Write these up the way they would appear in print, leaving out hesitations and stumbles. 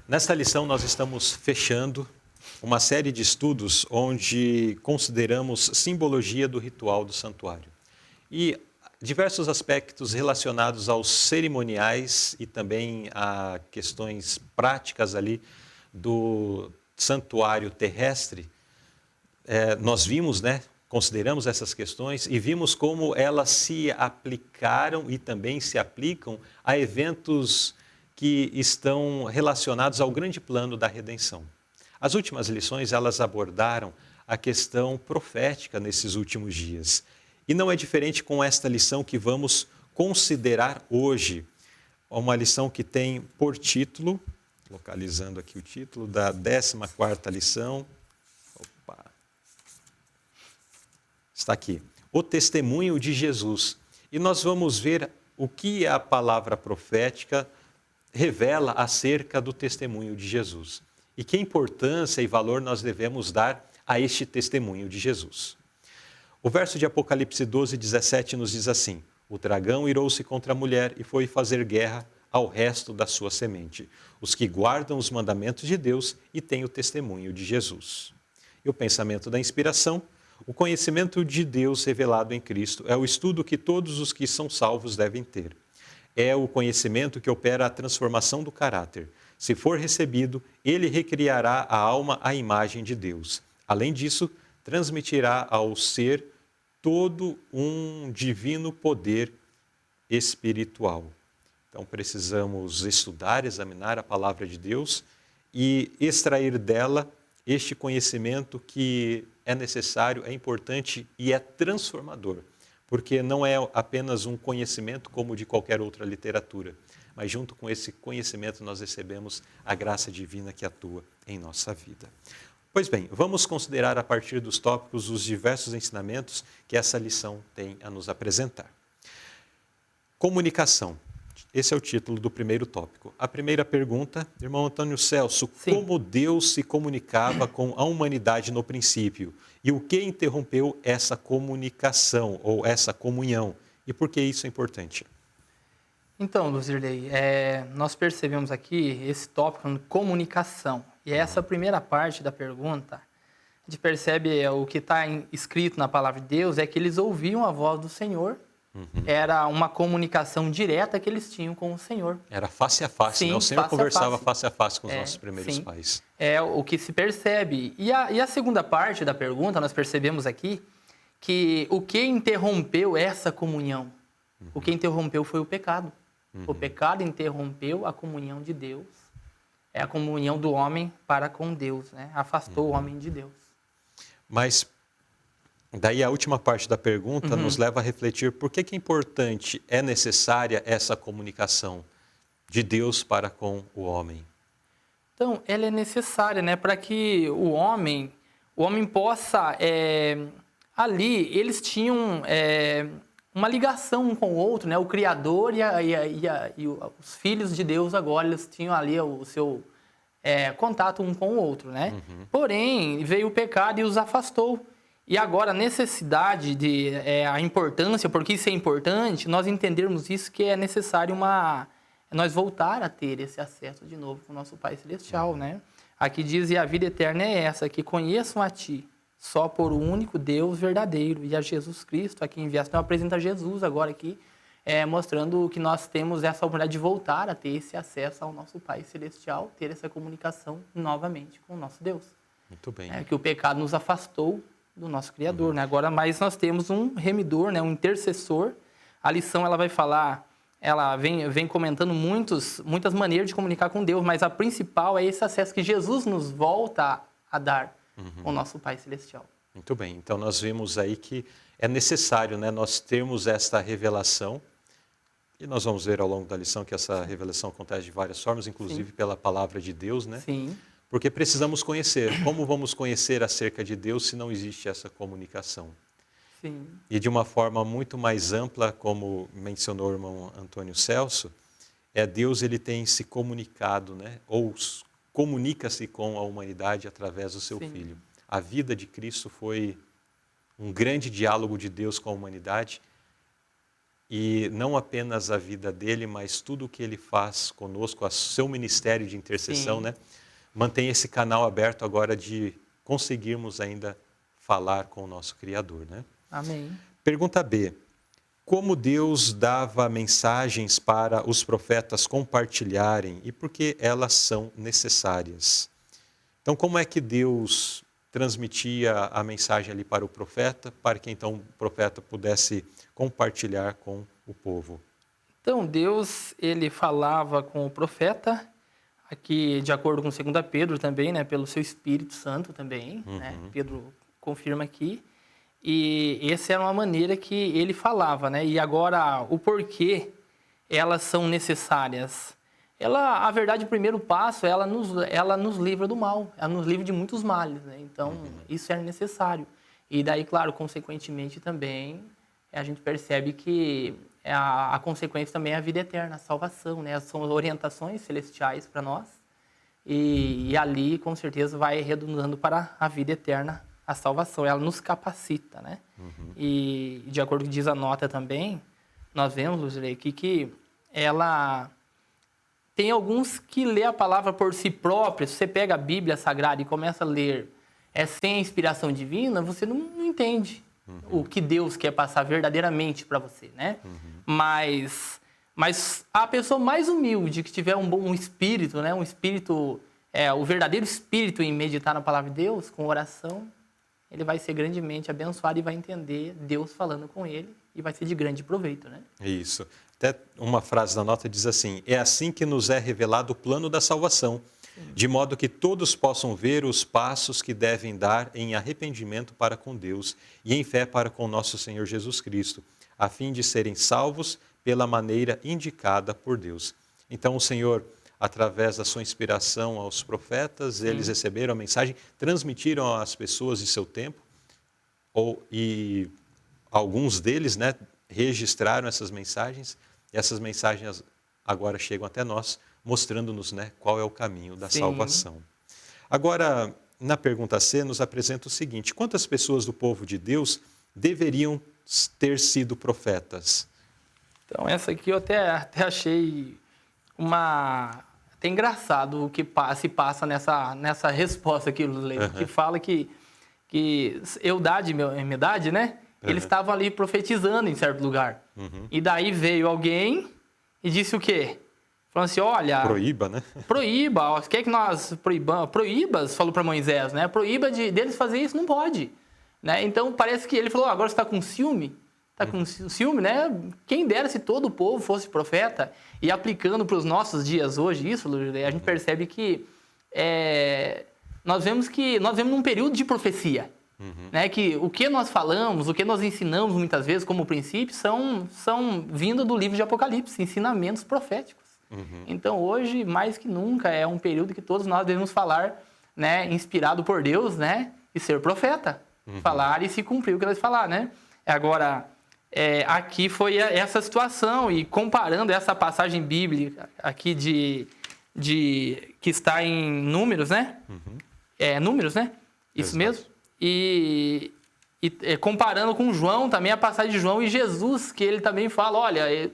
Nesta lição, nós estamos fechando uma série de estudos onde consideramos simbologia do ritual do santuário e diversos aspectos relacionados aos cerimoniais e também a questões práticas ali do santuário terrestre. Nós vimos, consideramos essas questões e vimos como elas se aplicaram e também se aplicam a eventos que estão relacionados ao grande plano da redenção. As últimas lições, elas abordaram a questão profética nesses últimos dias. E não é diferente com esta lição que vamos considerar hoje. Uma lição que tem por título, localizando aqui o título, da 14ª lição. Está aqui, o testemunho de Jesus. E nós vamos ver o que a palavra profética revela acerca do testemunho de Jesus. E que importância e valor nós devemos dar a este testemunho de Jesus. O verso de Apocalipse 12:17 nos diz assim: o dragão irou-se contra a mulher e foi fazer guerra ao resto da sua semente, os que guardam os mandamentos de Deus e têm o testemunho de Jesus. E o pensamento da inspiração: o conhecimento de Deus revelado em Cristo é o estudo que todos os que são salvos devem ter. É o conhecimento que opera a transformação do caráter. Se for recebido, ele recriará a alma à imagem de Deus. Além disso, transmitirá ao ser todo um divino poder espiritual. Então, precisamos estudar, examinar a palavra de Deus e extrair dela este conhecimento que é necessário, é importante e é transformador, porque não é apenas um conhecimento como de qualquer outra literatura, mas junto com esse conhecimento nós recebemos a graça divina que atua em nossa vida. Pois bem, vamos considerar a partir dos tópicos os diversos ensinamentos que essa lição tem a nos apresentar. Comunicação. Esse é o título do primeiro tópico. A primeira pergunta, irmão Antônio Celso, Sim. Como Deus se comunicava com a humanidade no princípio? E o que interrompeu essa comunicação ou essa comunhão? E por que isso é importante? Então, Luzirley, nós percebemos aqui esse tópico de comunicação. E essa primeira parte da pergunta, a gente percebe o que está escrito na palavra de Deus, é que eles ouviam a voz do Senhor. Era uma comunicação direta que eles tinham com o Senhor. Era face a face, Sim, né? O Senhor conversava face. face a face com os nossos primeiros sim. pais. É o que se percebe. E a segunda parte da pergunta, nós percebemos aqui que o que interrompeu essa comunhão? O que interrompeu foi o pecado. O pecado interrompeu a comunhão de Deus. É a comunhão do homem para com Deus, né? Afastou o homem de Deus. Mas daí a última parte da pergunta nos leva a refletir por que é importante, é necessária essa comunicação de Deus para com o homem. Então, ela é necessária, né? Para que o homem possa... ali, eles tinham uma ligação um com o outro, né? O Criador e os filhos de Deus agora, eles tinham ali o seu contato um com o outro, né? Porém, veio o pecado e os afastou. E agora a necessidade a importância, porque isso é importante, nós entendermos isso, que é necessário nós voltar a ter esse acesso de novo com o nosso Pai Celestial, né? Aqui diz, e a vida eterna é essa, que conheçam a Ti, só por o único Deus verdadeiro, e a Jesus Cristo, a quem enviaste. Então apresenta Jesus agora aqui, mostrando que nós temos essa oportunidade de voltar a ter esse acesso ao nosso Pai Celestial, ter essa comunicação novamente com o nosso Deus. Muito bem. Que o pecado nos afastou do nosso Criador, né? Agora, mas nós temos um remidor, né? Um intercessor. A lição, ela vai falar, ela vem comentando muitas maneiras de comunicar com Deus, mas a principal é esse acesso que Jesus nos volta a dar ao nosso Pai Celestial. Muito bem, então nós vimos aí que é necessário, né, nós termos esta revelação, e nós vamos ver ao longo da lição que essa revelação acontece de várias formas, inclusive pela palavra de Deus, né? Sim. Porque precisamos conhecer. Como vamos conhecer acerca de Deus se não existe essa comunicação? Sim. E de uma forma muito mais ampla, como mencionou o irmão Antônio Celso, Deus ele tem se comunicado, né? Ou comunica-se com a humanidade através do seu Filho. A vida de Cristo foi um grande diálogo de Deus com a humanidade e não apenas a vida dele, mas tudo o que ele faz conosco, o seu ministério de intercessão, Sim. né? Mantém esse canal aberto agora de conseguirmos ainda falar com o nosso Criador, né? Amém. Pergunta B. Como Deus dava mensagens para os profetas compartilharem e por que elas são necessárias? Então, como é que Deus transmitia a mensagem ali para o profeta, para que então o profeta pudesse compartilhar com o povo? Então, Deus, ele falava com o profeta, aqui de acordo com 2 Pedro também, né, pelo seu Espírito Santo também, né? Pedro confirma aqui. E essa era uma maneira que ele falava, né? E agora, o porquê elas são necessárias? A verdade, o primeiro passo, ela nos livra do mal, ela nos livra de muitos males, né? Então, isso é necessário. E daí, claro, consequentemente também, a gente percebe que a consequência também é a vida eterna, a salvação, né? São orientações celestiais para nós. E ali, com certeza, vai redundando para a vida eterna, a salvação. Ela nos capacita, né? E de acordo com diz a nota também, nós vemos, Luzilei, aqui que ela... Tem alguns que lê a palavra por si própria. Se você pega a Bíblia Sagrada e começa a ler sem a inspiração divina, você não entende o que Deus quer passar verdadeiramente para você, né? Mas a pessoa mais humilde, que tiver um bom espírito, né? Um espírito, o verdadeiro espírito em meditar na palavra de Deus, com oração, ele vai ser grandemente abençoado e vai entender Deus falando com ele e vai ser de grande proveito, né? Isso. Até uma frase da nota diz assim: é assim que nos é revelado o plano da salvação, de modo que todos possam ver os passos que devem dar em arrependimento para com Deus e em fé para com nosso Senhor Jesus Cristo, a fim de serem salvos pela maneira indicada por Deus. Então o Senhor, através da sua inspiração aos profetas, eles receberam a mensagem, transmitiram às pessoas de seu tempo, e alguns deles, né, registraram essas mensagens, e essas mensagens agora chegam até nós, mostrando-nos, né, qual é o caminho da salvação. Agora, na pergunta C, nos apresenta o seguinte: quantas pessoas do povo de Deus deveriam ter sido profetas? Então, essa aqui eu até achei até engraçado o que se passa nessa resposta aqui, Luzilei, que fala que Eudade, Medade, né? Eles estavam ali profetizando em certo lugar. E daí veio alguém e disse o quê? Falando assim, olha... Proíba, né? Proíba, quer que nós proibamos? Proíbas, falou para Moisés, né? Proíba deles fazer isso, não pode. Né? Então, parece que ele falou, agora você está com ciúme? Está com ciúme, né? Quem dera se todo o povo fosse profeta. E aplicando para os nossos dias hoje isso, a gente percebe que nós vemos num período de profecia. Né? Que o que nós falamos, o que nós ensinamos muitas vezes como princípios são vindo do livro de Apocalipse, ensinamentos proféticos. Então hoje, mais que nunca, é um período que todos nós devemos falar, né, inspirado por Deus, né, e ser profeta. Falar e se cumprir o que nós falar, né? Agora, aqui foi essa situação, e comparando essa passagem bíblica aqui que está em Números, né? Números, né? Isso mesmo? E comparando com João, também a passagem de João e Jesus, que ele também fala, olha,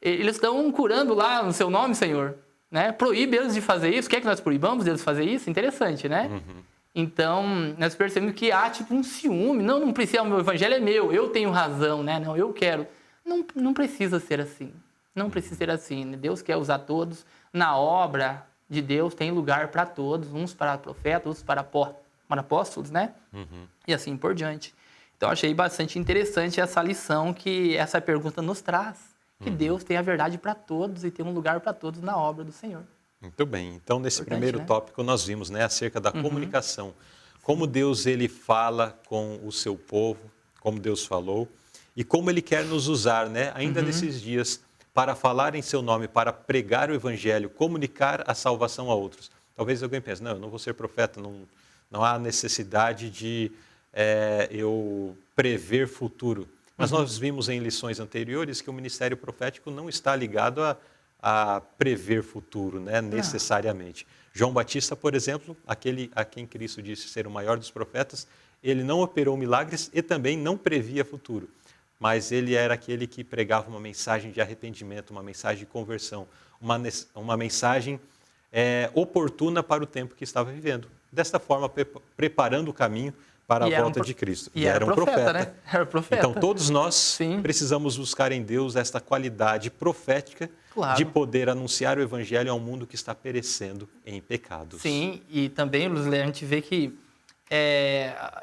eles estão curando lá no seu nome, Senhor, né? Proíbe eles de fazer isso, quer que nós proibamos eles de fazer isso? Interessante, né? Então, nós percebemos que há tipo um ciúme, não precisa, o meu evangelho é meu, eu tenho razão, né? Não, eu quero. Não precisa ser assim, não precisa ser assim, né? Deus quer usar todos, na obra de Deus tem lugar para todos, uns para profetas, outros para apóstolos, né? E assim por diante. Então, achei bastante interessante essa lição que essa pergunta nos traz, que Deus tem a verdade para todos e tem um lugar para todos na obra do Senhor. Muito bem. Então, nesse Importante, primeiro né? tópico, nós vimos, né, acerca da comunicação. Como Deus ele fala com o seu povo, como Deus falou, e como Ele quer nos usar, né, ainda nesses dias, para falar em seu nome, para pregar o Evangelho, comunicar a salvação a outros. Talvez alguém pense, não, eu não vou ser profeta, não há necessidade de eu prever futuro. Mas nós vimos em lições anteriores que o ministério profético não está ligado a prever futuro, né, necessariamente. João Batista, por exemplo, aquele a quem Cristo disse ser o maior dos profetas, ele não operou milagres e também não previa futuro. mas ele era aquele que pregava uma mensagem de arrependimento, uma mensagem de conversão, uma mensagem oportuna para o tempo que estava vivendo. Desta forma, preparando o caminho para a volta de Cristo. E era um profeta, né? Era profeta. Então, todos nós Sim. precisamos buscar em Deus esta qualidade profética de poder anunciar o Evangelho a um mundo que está perecendo em pecados. Sim, e também, Luzia, a gente vê que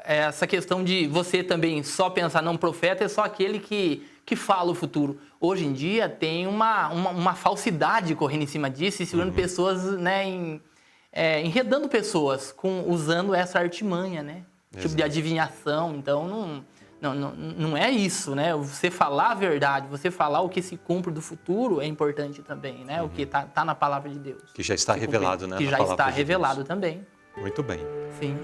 essa questão de você também só pensar, não, profeta é só aquele que fala o futuro. Hoje em dia tem uma falsidade correndo em cima disso e segurando pessoas, né, enredando pessoas, usando essa artimanha, né? Tipo de adivinhação. Então, não é isso, né? Você falar a verdade, você falar o que se cumpre do futuro é importante também, né? O que tá na palavra de Deus. Que já está revelado, né? Que já está revelado também. Muito bem. Sim.